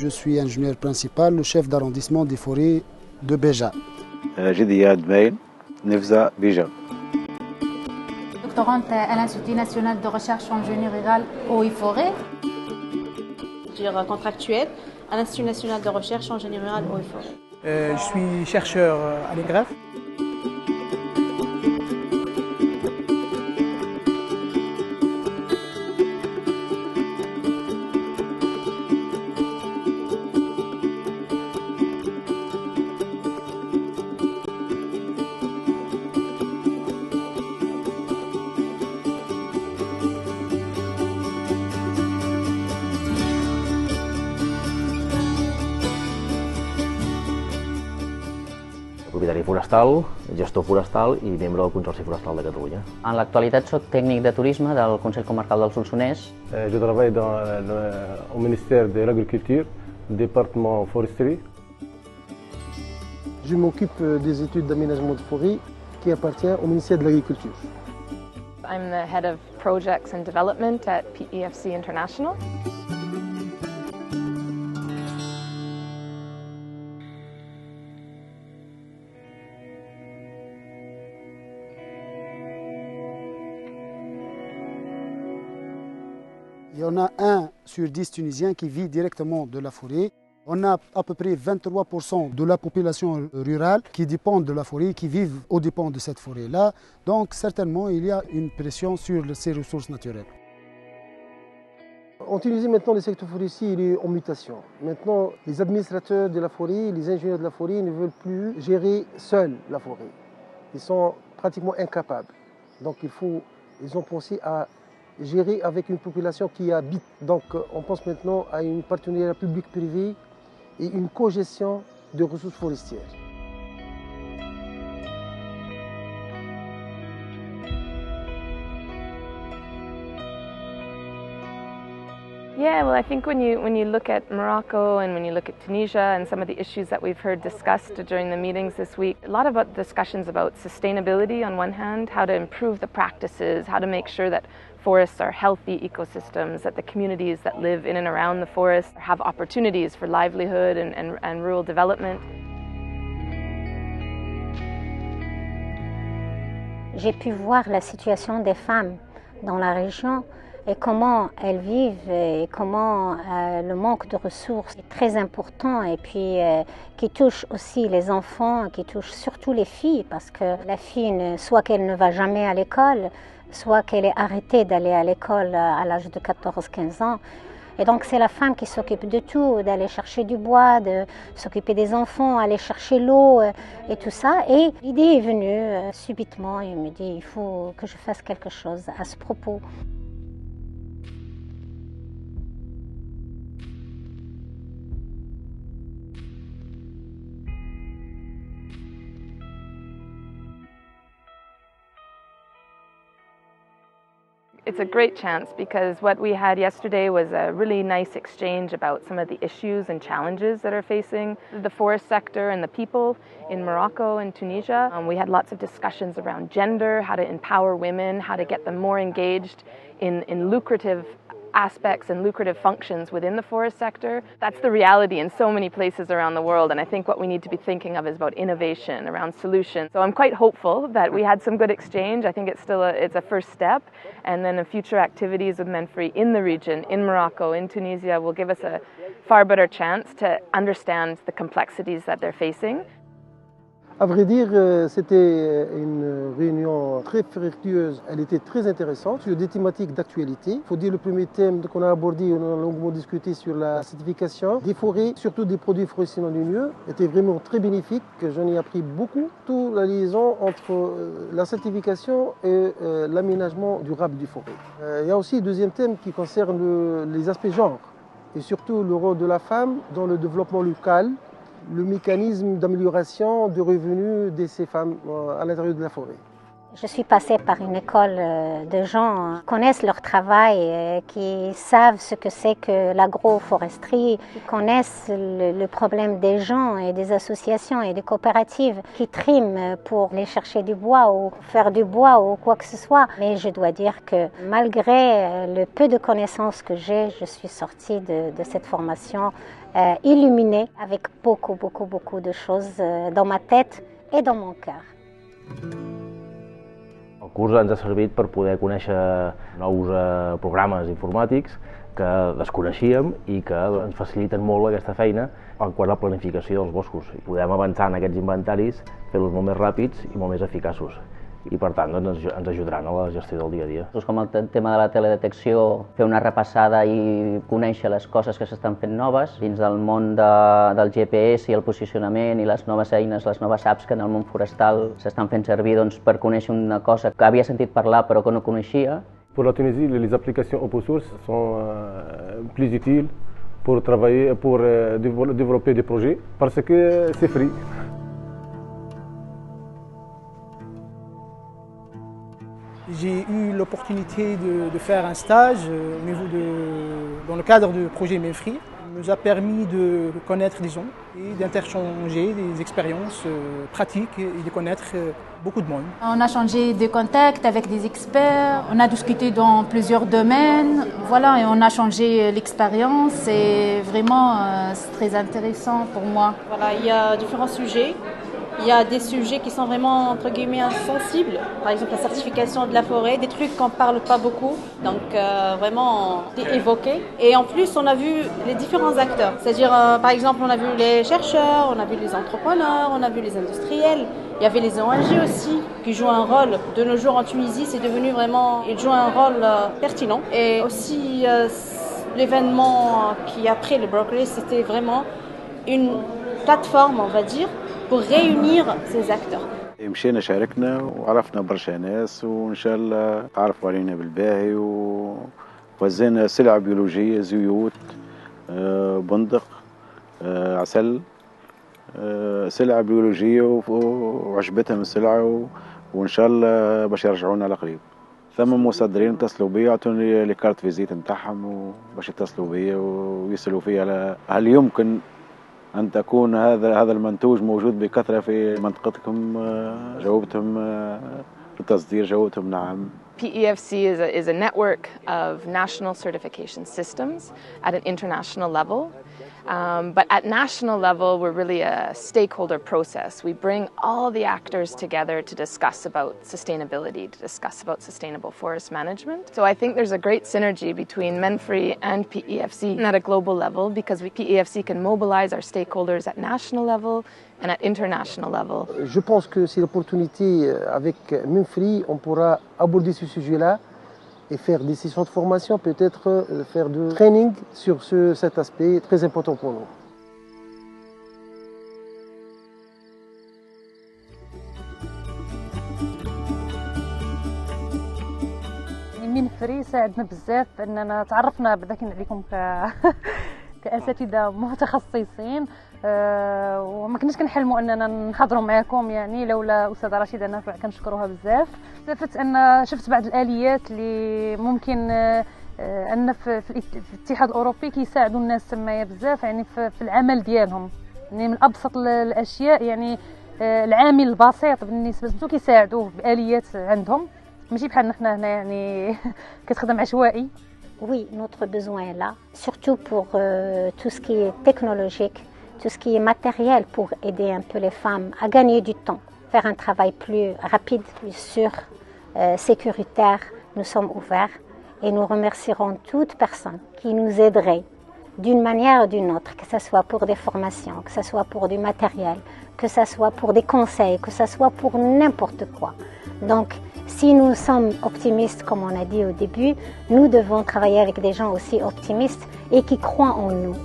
Je suis ingénieur principal, le chef d'arrondissement des forêts de Béja. جديات باين نفزا بيجا. Doctorante à l'Institut national de recherche en génie rural, eau et forêt. Contractuelle à l'Institut national de recherche en génie rural, eau et forêt. Je suis chercheur à l'INGRAF. Propietari forestal, gestor forestal i membre del Consorci Forestal de Catalunya. En l'actualitat soc tècnic de turisme del Consell Comarcal del Solsonès. Je travaille au ministère de l'Agriculture, département foresterie. Je m'occupe des études d'aménagement de forêt qui appartient au ministère de l'Agriculture. I'm the head of projects and development at PEFC International. Il y en a 1 sur 10 Tunisiens qui vit directement de la forêt. On a à peu près 23% de la population rurale qui dépend de la forêt, qui vivent aux dépens de cette forêt-là. Donc certainement, il y a une pression sur ces ressources naturelles. En Tunisie, maintenant, le secteur forestier il est en mutation. Maintenant, les administrateurs de la forêt, les ingénieurs de la forêt ne veulent plus gérer seuls la forêt. Ils sont pratiquement incapables. Donc ils ont pensé à gérer avec une population qui habite. Donc on pense maintenant à une partenariat public-privé et une cogestion de ressources forestières. Yeah, well, I think when you look at Morocco and when you look at Tunisia and some of the issues that we've heard discussed during the meetings this week, a lot of discussions about sustainability on one hand, how to improve the practices, how to make sure that forests are healthy ecosystems, that the communities that live in and around the forest have opportunities for livelihood and rural development. J'ai pu voir la situation des femmes dans la région et comment elles vivent et comment le manque de ressources est très important et puis qui touche aussi les enfants, qui touche surtout les filles parce que la fille, soit qu'elle ne va jamais à l'école, soit qu'elle est arrêtée d'aller à l'école à l'âge de 14-15 ans. Et donc c'est la femme qui s'occupe de tout, d'aller chercher du bois, de s'occuper des enfants, aller chercher l'eau et tout ça. Et l'idée est venue subitement, il me dit il faut que je fasse quelque chose à ce propos. It's a great chance because what we had yesterday was a really nice exchange about some of the issues and challenges that are facing the forest sector and the people in Morocco and Tunisia. We had lots of discussions around gender, how to empower women, how to get them more engaged in lucrative aspects and lucrative functions within the forest sector. That's the reality in so many places around the world, and I think what we need to be thinking of is about innovation around solutions. So I'm quite hopeful that we had some good exchange. I think it's still it's a first step, and then the future activities with Menfree in the region, in Morocco, in Tunisia, will give us a far better chance to understand the complexities that they're facing. À vrai dire, c'était une réunion très fructueuse. Elle était très intéressante sur des thématiques d'actualité. Il faut dire le premier thème qu'on a abordé, on a longuement discuté sur la certification des forêts, surtout des produits forestiers non ligneux, était vraiment très bénéfique. J'en ai appris beaucoup. Toute la liaison entre la certification et l'aménagement durable des forêts. Il y a aussi un deuxième thème qui concerne les aspects genre et surtout le rôle de la femme dans le développement local, le mécanisme d'amélioration de revenus de ces femmes à l'intérieur de la forêt. Je suis passée par une école de gens qui connaissent leur travail, qui savent ce que c'est que l'agroforesterie, qui connaissent le problème des gens et des associations et des coopératives qui triment pour aller chercher du bois ou faire du bois ou quoi que ce soit. Mais je dois dire que malgré le peu de connaissances que j'ai, je suis sortie de cette formation illuminée avec beaucoup de choses dans ma tête et dans mon cœur. El curs ens ha servit per poder conèixer nous programes informàtics que desconeixíem i que ens faciliten molt aquesta feina en quant a la planificació dels boscos. Podem avançar en aquests inventaris, fer-los molt més ràpids i molt més eficaços. I per tant doncs, ens ajudaran a la gestió del dia a dia. Com el tema de la teledetecció, fer una repassada i conèixer les coses que s'estan fent noves dins del món del GPS i el posicionament i les noves eines, les noves apps que en el món forestal s'estan fent servir doncs, per conèixer una cosa que havia sentit parlar però que no coneixia. Pour la Tunisie, les applications open source sont plus utiles pour travailler, pour développer des projets parce que c'est free. J'ai eu l'opportunité de faire un stage dans le cadre du projet Menfree. Il nous a permis de connaître des gens et d'interchanger des expériences pratiques et de connaître beaucoup de monde. On a changé de contact avec des experts, on a discuté dans plusieurs domaines, voilà, et on a changé l'expérience et vraiment c'est très intéressant pour moi. Voilà, il y a différents sujets. Il y a des sujets qui sont vraiment, entre guillemets, sensibles. Par exemple, la certification de la forêt, des trucs qu'on ne parle pas beaucoup. Donc, vraiment évoqués. Et en plus, on a vu les différents acteurs. C'est-à-dire, par exemple, on a vu les chercheurs, on a vu les entrepreneurs, on a vu les industriels. Il y avait les ONG aussi, qui jouent un rôle. De nos jours en Tunisie, c'est devenu vraiment... Ils jouent un rôle pertinent. Et aussi, l'événement qui a pris le Broccoli, c'était vraiment une plateforme, on va dire, pour réunir ces acteurs. مشينا شاركنا وعرفنا برشا ناس وإن شاء الله تعرفوا علينا بالباهي ووزينا سلع بيولوجية زيوت بندق عسل سلع بيولوجية وعجبتهم السلع وإن شاء الله باش يرجعونا على قريب. ثم مصدرين اتصلوا بي يعطوني لي كارت فيزيت نتاعهم باش يتصلوا بي ويسألوا في على هل يمكن أن تكون هذا المنتوج موجود بكثرة في منطقتكم. جاوبتهم التصدير جاوبتهم نعم. PEFC is a network of national certification systems at an international level. But at national level, we're really a stakeholder process. We bring all the actors together to discuss about sustainability, to discuss about sustainable forest management. So I think there's a great synergy between Menfree and PEFC at a global level because PEFC can mobilize our stakeholders at national level and at international level. Je pense que c'est l'opportunité avec Menfree, on pourra aborder ce sujet-là et faire des sessions de formation, peut-être faire du training sur cet aspect très important pour nous. منفري ساعدنا بزاف اننا تعرفنا بعدا كي عليكم كاساتذه متخصصين وما كناش كنحلموا اننا نحضروا معكم يعني لولا استاذه رشيده نافع كنشكروها بزاف. استفدت ان شفت بعض الاليات اللي ممكن ان في الاتحاد الاوروبي كيساعدوا الناس تمايا بزاف يعني في العمل ديالهم يعني من ابسط الاشياء يعني العامل البسيط بالنسبه لهم كيساعدوه باليات عندهم ماشي بحال حنا هنا يعني كتخدم عشوائي. Oui, notre besoin est là, surtout pour tout ce qui est technologique, tout ce qui est matériel pour aider un peu les femmes à gagner du temps, faire un travail plus rapide, plus sûr, sécuritaire. Nous sommes ouverts et nous remercierons toute personne qui nous aiderait d'une manière ou d'une autre, que ce soit pour des formations, que ce soit pour du matériel, que ce soit pour des conseils, que ce soit pour n'importe quoi. Donc, si nous sommes optimistes, comme on a dit au début, nous devons travailler avec des gens aussi optimistes et qui croient en nous.